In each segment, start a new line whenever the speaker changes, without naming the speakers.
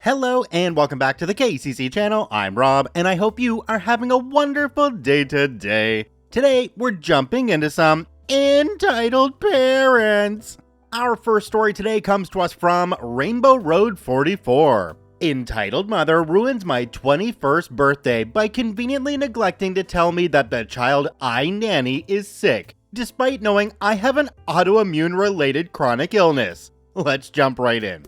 Hello and welcome back to the KCC channel. I'm Rob and I hope you are having a wonderful day today. Today we're jumping into some entitled parents. Our first story today comes to us from Rainbow Road 44. Entitled mother ruins my 21st birthday by conveniently neglecting to tell me that the child I nanny is sick, despite knowing I have an autoimmune related chronic illness. Let's jump right in.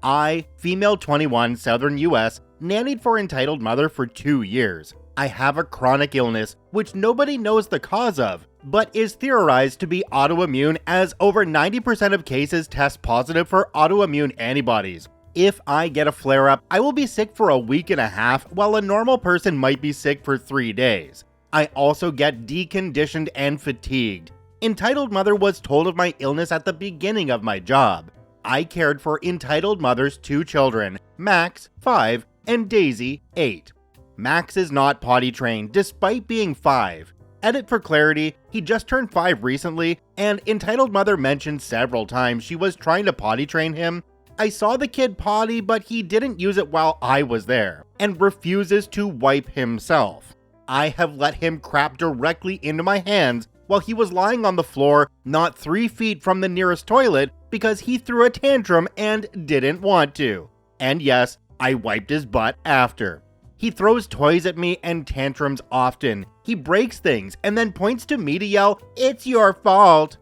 I, female 21, Southern US, nannied for entitled mother for 2 years. I have a chronic illness, which nobody knows the cause of, but is theorized to be autoimmune as over 90% of cases test positive for autoimmune antibodies. If I get a flare-up, I will be sick for a week and a half, while a normal person might be sick for 3 days. I also get deconditioned and fatigued. Entitled mother was told of my illness at the beginning of my job. I cared for entitled mother's 2 children, Max, 5, and Daisy, 8. Max is not potty trained, despite being 5. Edit for clarity, he just turned 5 recently, and entitled mother mentioned several times she was trying to potty train him. I saw the kid potty, but he didn't use it while I was there, and refuses to wipe himself. I have let him crap directly into my hands while he was lying on the floor, not 3 feet from the nearest toilet, because he threw a tantrum and didn't want to. And yes, I wiped his butt after. He throws toys at me and tantrums often. He breaks things and then points to me to yell, "It's your fault."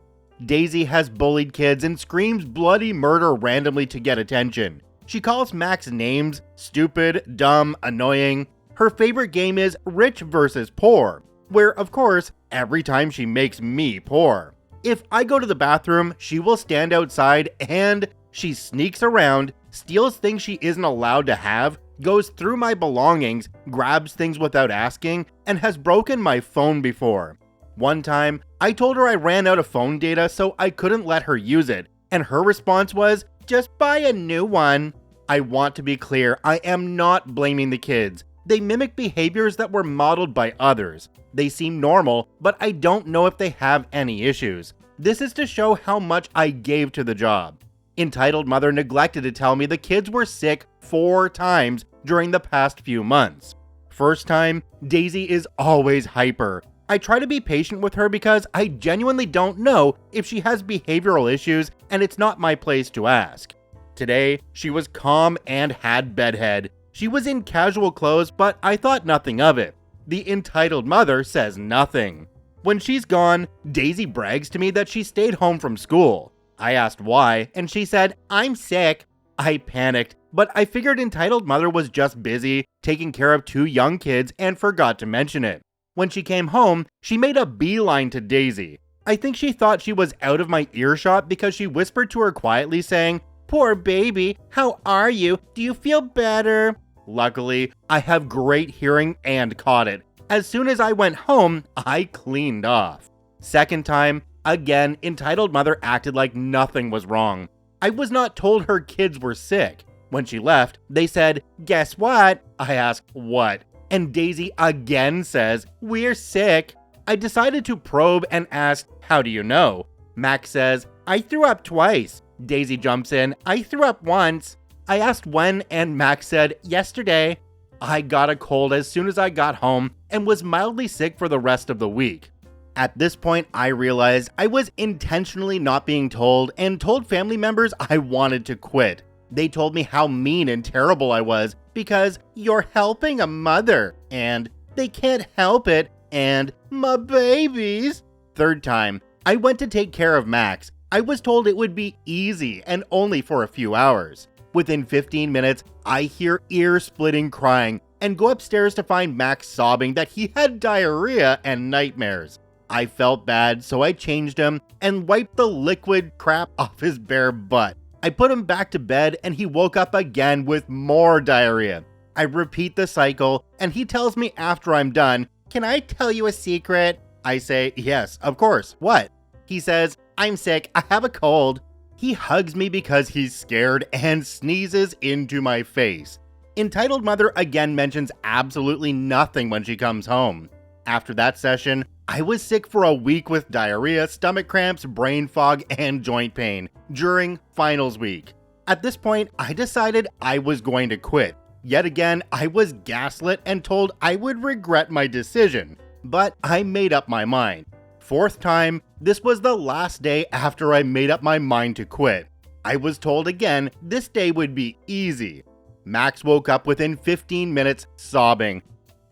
Daisy has bullied kids and screams bloody murder randomly to get attention. She calls Max names, stupid, dumb, annoying. Her favorite game is rich versus poor, where of course, every time she makes me poor. If I go to the bathroom, she will stand outside and she sneaks around, steals things she isn't allowed to have, goes through my belongings, grabs things without asking, and has broken my phone before. One time, I told her I ran out of phone data so I couldn't let her use it, and her response was, "Just buy a new one." I want to be clear, I am not blaming the kids. They mimic behaviors that were modeled by others. They seem normal, but I don't know if they have any issues. This is to show how much I gave to the job. Entitled mother neglected to tell me the kids were sick 4 times during the past few months. First time, Daisy is always hyper. I try to be patient with her because I genuinely don't know if she has behavioral issues and it's not my place to ask. Today, she was calm and had bedhead. She was in casual clothes, but I thought nothing of it. The entitled mother says nothing. When she's gone, Daisy brags to me that she stayed home from school. I asked why, and she said, "I'm sick." I panicked, but I figured entitled mother was just busy taking care of 2 young kids and forgot to mention it. When she came home, she made a beeline to Daisy. I think she thought she was out of my earshot because she whispered to her quietly saying, "Poor baby, how are you? Do you feel better?" Luckily, I have great hearing and caught it. As soon as I went home, I cleaned off. Second time, again, entitled mother acted like nothing was wrong. I was not told her kids were sick. When she left, they said, "Guess what?" I asked, "What?" And Daisy again says, "We're sick." I decided to probe and asked, "How do you know?" Max says, "I threw up twice." Daisy jumps in, "I threw up once." I asked when, and Max said, "Yesterday." I got a cold as soon as I got home and was mildly sick for the rest of the week. At this point, I realized I was intentionally not being told and told family members I wanted to quit. They told me how mean and terrible I was because "you're helping a mother," and "they can't help it," and "my babies." Third time, I went to take care of Max. I was told it would be easy and only for a few hours. Within 15 minutes, I hear ear-splitting crying and go upstairs to find Max sobbing that he had diarrhea and nightmares. I felt bad, so I changed him and wiped the liquid crap off his bare butt. I put him back to bed and he woke up again with more diarrhea. I repeat the cycle and he tells me after I'm done, "Can I tell you a secret?" I say, "Yes, of course. What?" He says, "I'm sick. I have a cold." He hugs me because he's scared and sneezes into my face. Entitled mother again mentions absolutely nothing when she comes home. After that session, I was sick for a week with diarrhea, stomach cramps, brain fog, and joint pain during finals week. At this point, I decided I was going to quit. Yet again, I was gaslit and told I would regret my decision, but I made up my mind. Fourth time, this was the last day after I made up my mind to quit. I was told again this day would be easy. Max woke up within 15 minutes sobbing.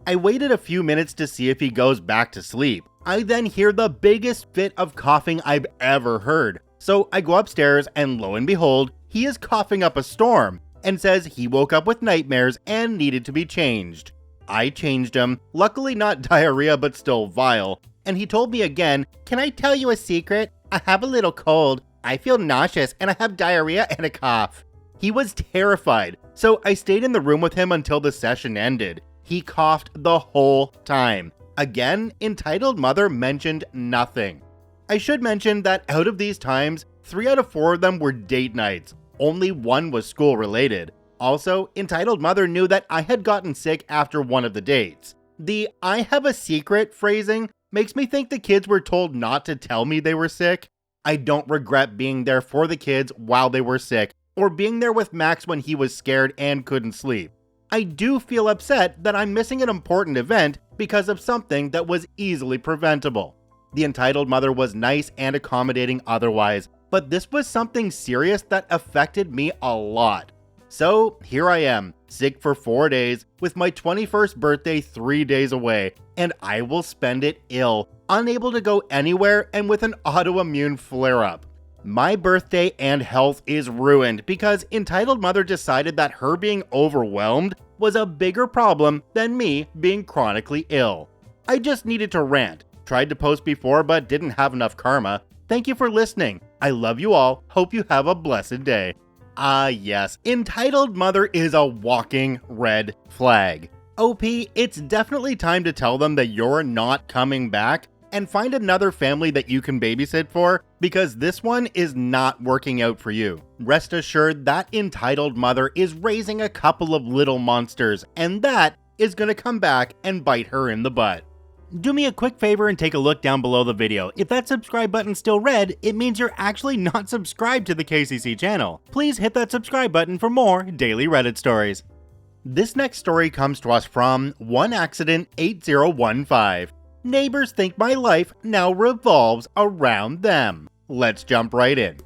I waited a few minutes to see if he goes back to sleep. I then hear the biggest fit of coughing I've ever heard. So I go upstairs and lo and behold, he is coughing up a storm and says he woke up with nightmares and needed to be changed. I changed him, luckily not diarrhea but still vile, and he told me again, "Can I tell you a secret? I have a little cold. I feel nauseous and I have diarrhea and a cough." He was terrified, so I stayed in the room with him until the session ended. He coughed the whole time. Again, entitled mother mentioned nothing. I should mention that out of these times, 3 out of 4 of them were date nights. Only 1 was school related. Also, entitled mother knew that I had gotten sick after one of the dates. The "I have a secret" phrasing makes me think the kids were told not to tell me they were sick. I don't regret being there for the kids while they were sick, or being there with Max when he was scared and couldn't sleep. I do feel upset that I'm missing an important event because of something that was easily preventable. The entitled mother was nice and accommodating otherwise, but this was something serious that affected me a lot. So here I am, sick for 4 days, with my 21st birthday 3 days away, and I will spend it ill, unable to go anywhere, and with an autoimmune flare-up. My birthday and health is ruined because entitled mother decided that her being overwhelmed was a bigger problem than me being chronically ill. I just needed to rant. Tried to post before but didn't have enough karma. Thank you for listening. I love you all. Hope you have a blessed day. Ah yes, entitled mother is a walking red flag. OP, it's definitely time to tell them that you're not coming back and find another family that you can babysit for, because this one is not working out for you. Rest assured that entitled mother is raising a couple of little monsters, and that is gonna come back and bite her in the butt. Do me a quick favor and take a look down below the video. If that subscribe button's still red, it means you're actually not subscribed to the KCC channel. Please hit that subscribe button for more daily Reddit stories. This next story comes to us from 1accident8015. Neighbors think my life now revolves around them. Let's jump right in.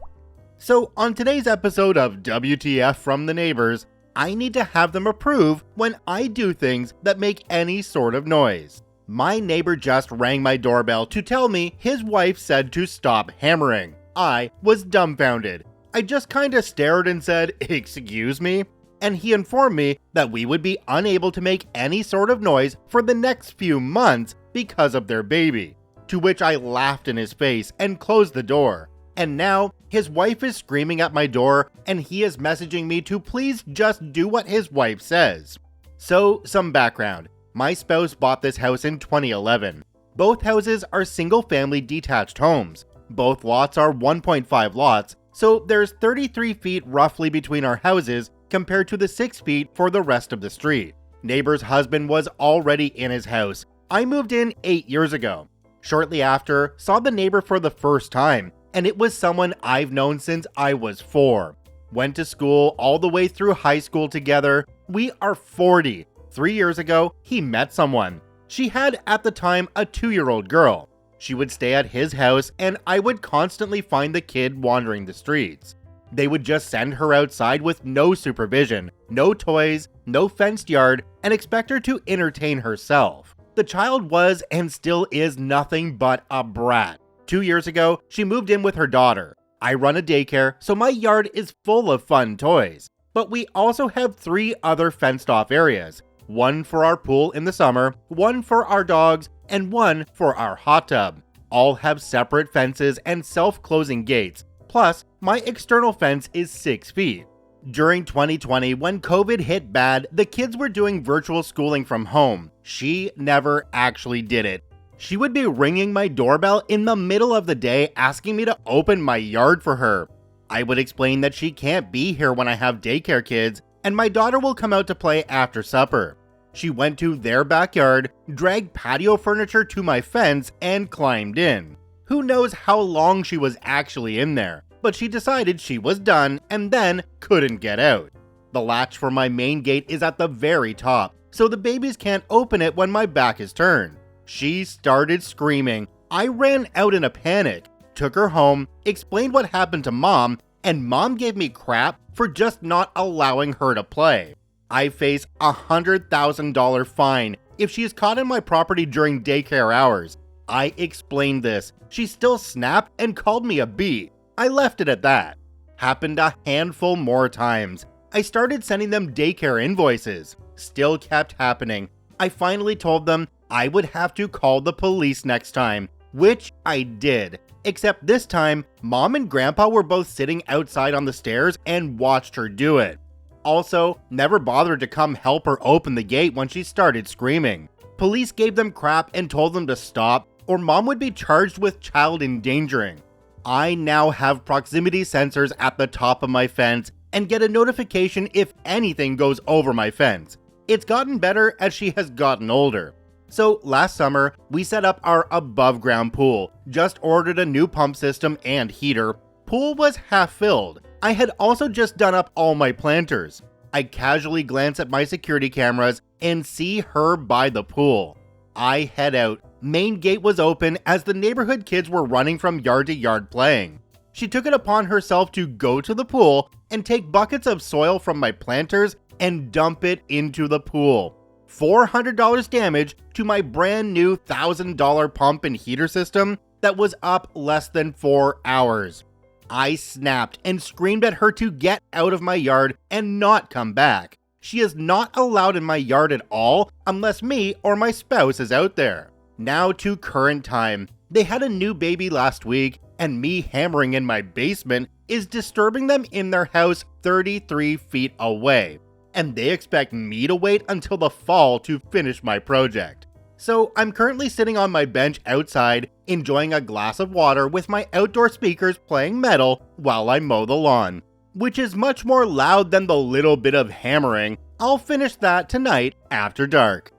So on today's episode of WTF from the neighbors, I need to have them approve when I do things that make any sort of noise. My neighbor just rang my doorbell to tell me his wife said to stop hammering. I was dumbfounded. I just kinda stared and said, "Excuse me?" And he informed me that we would be unable to make any sort of noise for the next few months because of their baby. To which I laughed in his face and closed the door. And now, his wife is screaming at my door and he is messaging me to please just do what his wife says. So, some background. My spouse bought this house in 2011. Both houses are single-family detached homes. Both lots are 1.5 lots, so there's 33 feet roughly between our houses compared to the 6 feet for the rest of the street. Neighbor's husband was already in his house. I moved in 8 years ago. Shortly after, saw the neighbor for the first time, and it was someone I've known since I was 4. Went to school all the way through high school together. We are 40. 3 years ago, he met someone. She had, at the time, a 2-year-old girl. She would stay at his house, and I would constantly find the kid wandering the streets. They would just send her outside with no supervision, no toys, no fenced yard, and expect her to entertain herself. The child was and still is nothing but a brat. 2 years ago, she moved in with her daughter. I run a daycare, so my yard is full of fun toys. But we also have 3 other fenced-off areas. 1 for our pool in the summer, 1 for our dogs, and 1 for our hot tub. All have separate fences and self-closing gates. Plus, my external fence is 6 feet. During 2020, when COVID hit bad, the kids were doing virtual schooling from home. She never actually did it. She would be ringing my doorbell in the middle of the day asking me to open my yard for her. I would explain that she can't be here when I have daycare kids, and my daughter will come out to play after supper. She went to their backyard, dragged patio furniture to my fence, and climbed in. Who knows how long she was actually in there? but she decided she was done and then couldn't get out. The latch for my main gate is at the very top, so the babies can't open it when my back is turned. She started screaming. I ran out in a panic, took her home, explained what happened to Mom, and Mom gave me crap for just not allowing her to play. I face a $100,000 fine if she is caught in my property during daycare hours. I explained this. She still snapped and called me a B. I left it at that. Happened a handful more times. I started sending them daycare invoices. Still kept happening. I finally told them I would have to call the police next time, which I did. Except this time, Mom and Grandpa were both sitting outside on the stairs and watched her do it. Also, never bothered to come help her open the gate when she started screaming. Police gave them crap and told them to stop, or Mom would be charged with child endangering. I now have proximity sensors at the top of my fence and get a notification if anything goes over my fence. It's gotten better as she has gotten older. So last summer, we set up our above ground pool, just ordered a new pump system and heater. Pool was half filled. I had also just done up all my planters. I casually glance at my security cameras and see her by the pool. I head out. Main gate was open as the neighborhood kids were running from yard to yard playing. She took it upon herself to go to the pool and take buckets of soil from my planters and dump it into the pool. $400 damage to my brand new $1,000 pump and heater system that was up less than 4 hours. I snapped and screamed at her to get out of my yard and not come back. She is not allowed in my yard at all unless me or my spouse is out there. Now to current time. They had a new baby last week, and me hammering in my basement is disturbing them in their house 33 feet away. And they expect me to wait until the fall to finish my project. So I'm currently sitting on my bench outside, enjoying a glass of water with my outdoor speakers playing metal while I mow the lawn, which is much more loud than the little bit of hammering. I'll finish that tonight after dark.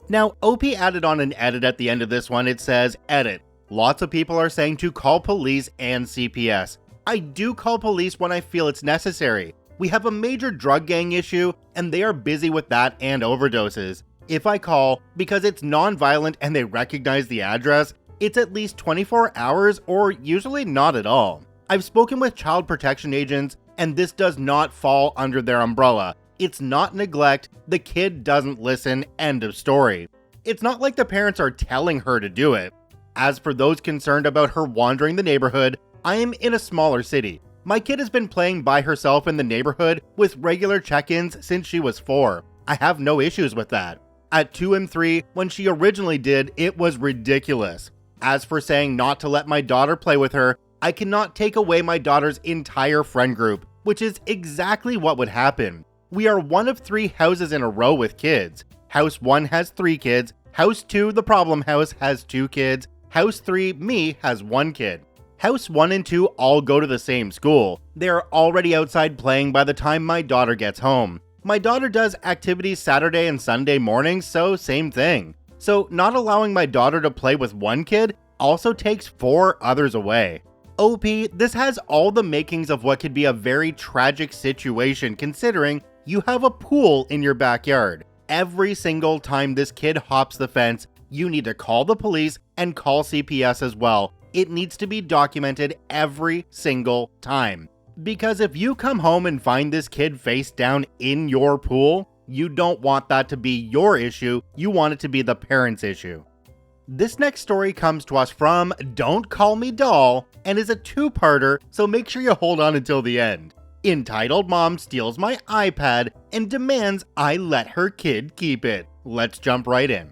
Now, OP added on an edit at the end of this one. It says, edit. Lots of people are saying to call police and CPS. I do call police when I feel it's necessary. We have a major drug gang issue, and they are busy with that and overdoses. If I call, because it's non-violent and they recognize the address, it's at least 24 hours or usually not at all. I've spoken with child protection agents, and this does not fall under their umbrella. It's not neglect, the kid doesn't listen, end of story. It's not like the parents are telling her to do it. As for those concerned about her wandering the neighborhood, I am in a smaller city. My kid has been playing by herself in the neighborhood with regular check-ins since she was 4. I have no issues with that. At 2 and 3, when she originally did, it was ridiculous. As for saying not to let my daughter play with her, I cannot take away my daughter's entire friend group, which is exactly what would happen. We are one of 3 houses in a row with kids. House 1 has 3 kids, House 2, the problem house, has 2 kids, House 3, me, has 1 kid. House 1 and 2 all go to the same school. They are already outside playing by the time my daughter gets home. My daughter does activities Saturday and Sunday mornings, so same thing. So not allowing my daughter to play with 1 kid also takes 4 others away. OP, this has all the makings of what could be a very tragic situation considering you have a pool in your backyard. Every single time this kid hops the fence, you need to call the police and call CPS as well. It needs to be documented every single time. Because if you come home and find this kid face down in your pool, you don't want that to be your issue, you want it to be the parent's issue. This next story comes to us from Don't Call Me Doll and is a 2-parter, so make sure you hold on until the end. Entitled Mom Steals My iPad and Demands I Let Her Kid Keep It. Let's jump right in.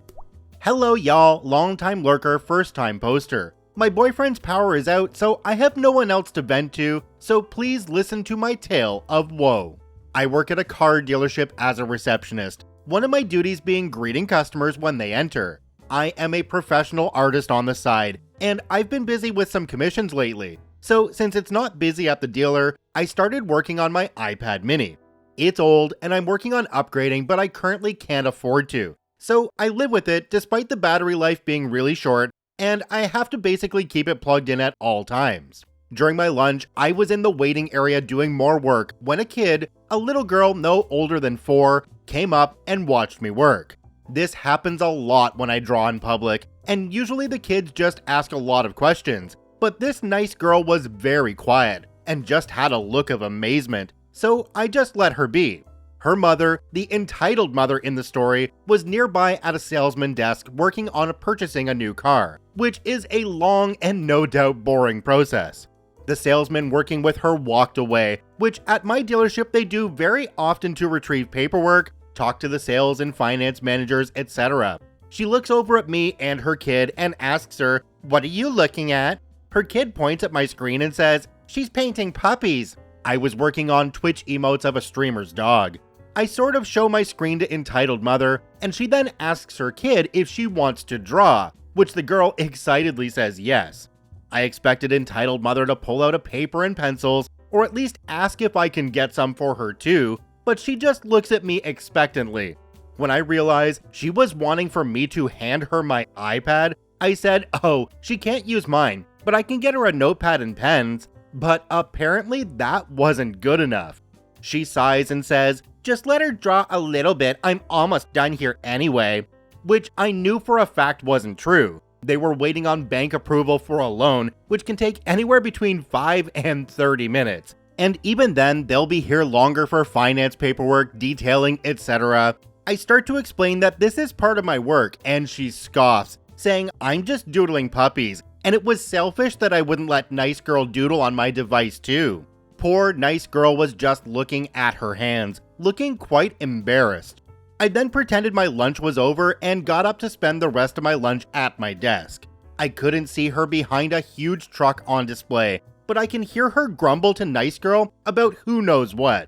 Hello y'all, long-time lurker, first-time poster. My boyfriend's power is out, so I have no one else to vent to, so please listen to my tale of woe. I work at a car dealership as a receptionist, one of my duties being greeting customers when they enter. I am a professional artist on the side, and I've been busy with some commissions lately. So since it's not busy at the dealer, I started working on my iPad mini. It's old, and I'm working on upgrading, but I currently can't afford to. So I live with it despite the battery life being really short, and I have to basically keep it plugged in at all times. During my lunch, I was in the waiting area doing more work when a kid, a little girl no older than 4, came up and watched me work. This happens a lot when I draw in public, and usually the kids just ask a lot of questions, but this nice girl was very quiet and just had a look of amazement, so I just let her be. Her mother, the entitled mother in the story, was nearby at a salesman desk working on purchasing a new car, which is a long and no doubt boring process. The salesman working with her walked away, which at my dealership they do very often to retrieve paperwork, talk to the sales and finance managers, etc. She looks over at me and her kid and asks her, "What are you looking at?" Her kid points at my screen and says, "She's painting puppies." I was working on Twitch emotes of a streamer's dog. I sort of show my screen to entitled mother, and she then asks her kid if she wants to draw, which the girl excitedly says yes. I expected entitled mother to pull out a paper and pencils, or at least ask if I can get some for her too, but she just looks at me expectantly. When I realized she was wanting for me to hand her my iPad, I said, "Oh, she can't use mine, but I can get her a notepad and pens." But apparently that wasn't good enough. She sighs and says, "Just let her draw a little bit, I'm almost done here anyway," which I knew for a fact wasn't true. They were waiting on bank approval for a loan, which can take anywhere between 5 and 30 minutes. And even then, they'll be here longer for finance paperwork, detailing, etc. I start to explain that this is part of my work, and she scoffs, saying I'm just doodling puppies, and it was selfish that I wouldn't let nice girl doodle on my device too. Poor nice girl was just looking at her hands, looking quite embarrassed. I then pretended my lunch was over and got up to spend the rest of my lunch at my desk. I couldn't see her behind a huge truck on display, but I can hear her grumble to nice girl about who knows what.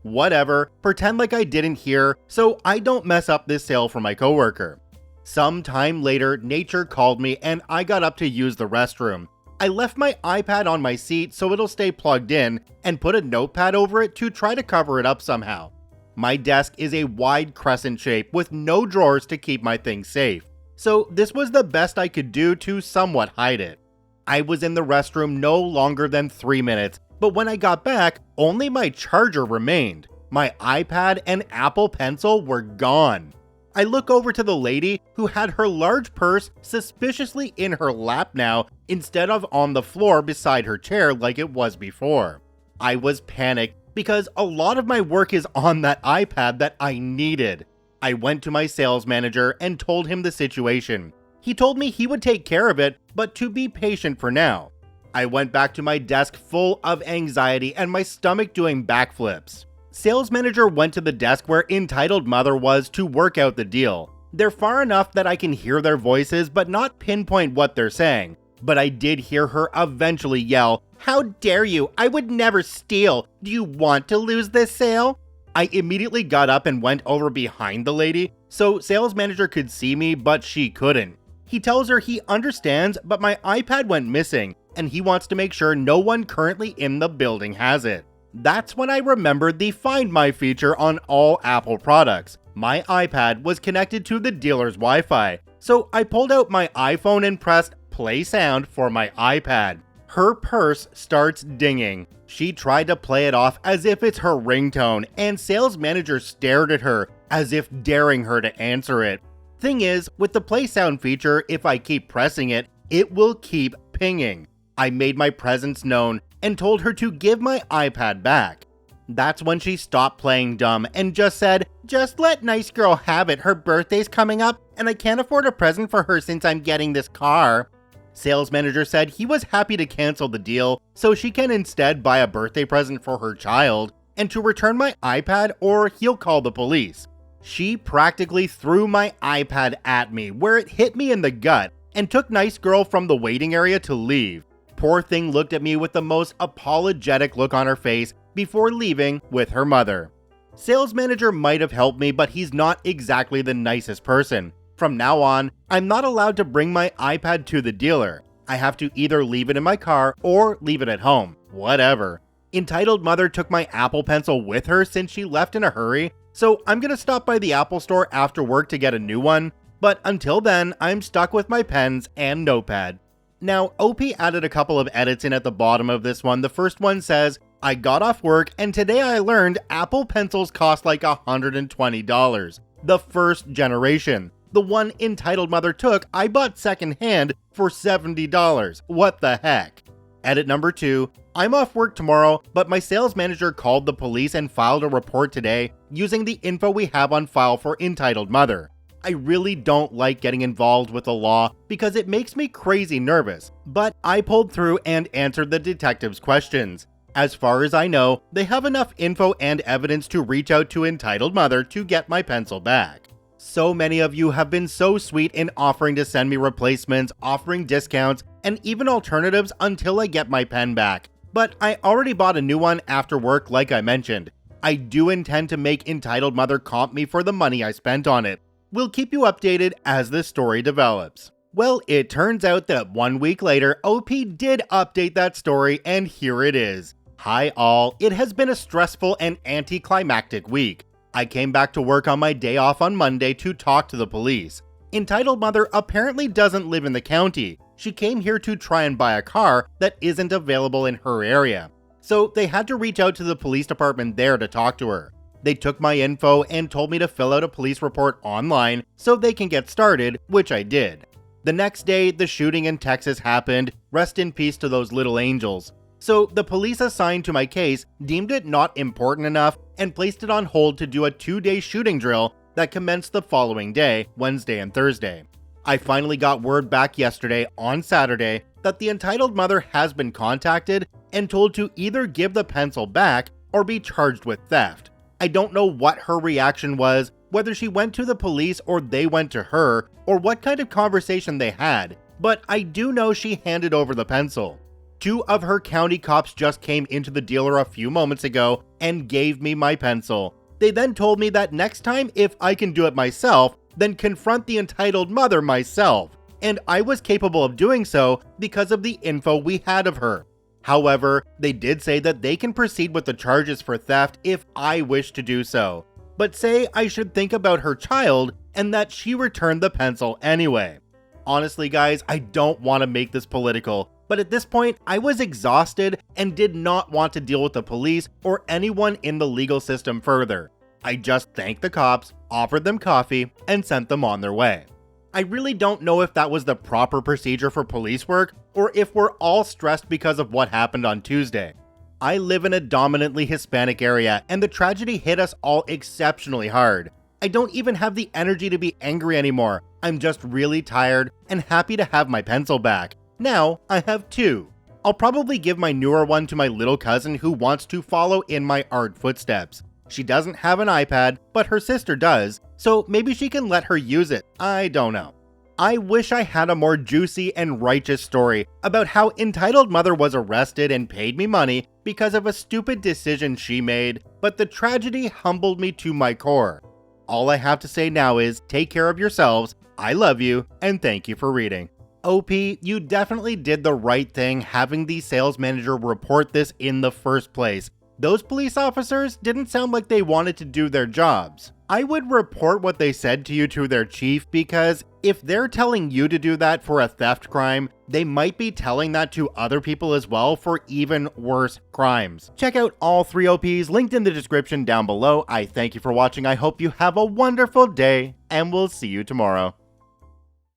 Whatever, pretend like I didn't hear so I don't mess up this sale for my coworker. Some time later, nature called me and I got up to use the restroom. I left my iPad on my seat so it'll stay plugged in and put a notepad over it to try to cover it up somehow. My desk is a wide crescent shape with no drawers to keep my things safe, so this was the best I could do to somewhat hide it. I was in the restroom no longer than 3 minutes, but when I got back, only my charger remained. My iPad and Apple Pencil were gone. I look over to the lady who had her large purse suspiciously in her lap now instead of on the floor beside her chair like it was before. I was panicked because a lot of my work is on that iPad that I needed. I went to my sales manager and told him the situation. He told me he would take care of it, but to be patient for now. I went back to my desk full of anxiety and my stomach doing backflips. Sales manager went to the desk where entitled mother was to work out the deal. They're far enough that I can hear their voices but not pinpoint what they're saying. But I did hear her eventually yell, "How dare you? I would never steal. Do you want to lose this sale?" I immediately got up and went over behind the lady, so sales manager could see me, but she couldn't. He tells her he understands, but my iPad went missing, and he wants to make sure no one currently in the building has it. That's when I remembered the Find My feature on all Apple products. My iPad was connected to the dealer's Wi-Fi, so I pulled out my iPhone and pressed play sound for my iPad. Her purse starts dinging. She tried to play it off as if it's her ringtone, and sales manager stared at her as if daring her to answer it. Thing is, with the play sound feature, if I keep pressing it, it will keep pinging. I made my presence known and told her to give my iPad back. That's when she stopped playing dumb and just said, "Just let nice girl have it, her birthday's coming up and I can't afford a present for her since I'm getting this car." Sales manager said he was happy to cancel the deal so she can instead buy a birthday present for her child and to return my iPad or he'll call the police. She practically threw my iPad at me where it hit me in the gut and took nice girl from the waiting area to leave. Poor thing looked at me with the most apologetic look on her face before leaving with her mother. Sales manager might have helped me, but he's not exactly the nicest person. From now on, I'm not allowed to bring my iPad to the dealer. I have to either leave it in my car or leave it at home. Whatever. Entitled mother took my Apple Pencil with her since she left in a hurry, so I'm gonna stop by the Apple store after work to get a new one, but until then, I'm stuck with my pens and notepad. Now, OP added a couple of edits in at the bottom of this one. The first one says, I got off work and today I learned Apple pencils cost like $120. The first generation. The one Entitled Mother took, I bought secondhand for $70. What the heck? Edit number 2. I'm off work tomorrow, but my sales manager called the police and filed a report today using the info we have on file for Entitled Mother. I really don't like getting involved with the law because it makes me crazy nervous, but I pulled through and answered the detective's questions. As far as I know, they have enough info and evidence to reach out to Entitled Mother to get my pencil back. So many of you have been so sweet in offering to send me replacements, offering discounts, and even alternatives until I get my pen back. But I already bought a new one after work like I mentioned. I do intend to make Entitled Mother comp me for the money I spent on it. We'll keep you updated as this story develops. Well, it turns out that 1 week later, OP did update that story, and here it is. Hi all, it has been a stressful and anticlimactic week. I came back to work on my day off on Monday to talk to the police. Entitled Mother apparently doesn't live in the county. She came here to try and buy a car that isn't available in her area. So they had to reach out to the police department there to talk to her. They took my info and told me to fill out a police report online so they can get started, which I did. The next day, the shooting in Texas happened. Rest in peace to those little angels. So the police assigned to my case deemed it not important enough and placed it on hold to do a 2-day shooting drill that commenced the following day, Wednesday and Thursday. I finally got word back yesterday, on Saturday, that the Entitled Mother has been contacted and told to either give the pencil back or be charged with theft. I don't know what her reaction was, whether she went to the police or they went to her, or what kind of conversation they had, but I do know she handed over the pencil. 2 of her county cops just came into the dealer a few moments ago and gave me my pencil. They then told me that next time, if I can do it myself, then confront the Entitled Mother myself, and I was capable of doing so because of the info we had of her. However, they did say that they can proceed with the charges for theft if I wish to do so, but say I should think about her child and that she returned the pencil anyway. Honestly guys, I don't want to make this political, but at this point I was exhausted and did not want to deal with the police or anyone in the legal system further. I just thanked the cops, offered them coffee, and sent them on their way. I really don't know if that was the proper procedure for police work or if we're all stressed because of what happened on Tuesday. I live in a dominantly Hispanic area and the tragedy hit us all exceptionally hard. I don't even have the energy to be angry anymore. I'm just really tired and happy to have my pencil back. Now I have 2. I'll probably give my newer one to my little cousin who wants to follow in my art footsteps. She doesn't have an iPad, but her sister does, so maybe she can let her use it. I don't know. I wish I had a more juicy and righteous story about how Entitled Mother was arrested and paid me money because of a stupid decision she made, but the tragedy humbled me to my core. All I have to say now is take care of yourselves, I love you, and thank you for reading. OP, you definitely did the right thing having the sales manager report this in the first place. Those police officers didn't sound like they wanted to do their jobs. I would report what they said to you to their chief because if they're telling you to do that for a theft crime, they might be telling that to other people as well for even worse crimes. Check out all 3 OPs linked in the description down below. I thank you for watching. I hope you have a wonderful day and we'll see you tomorrow.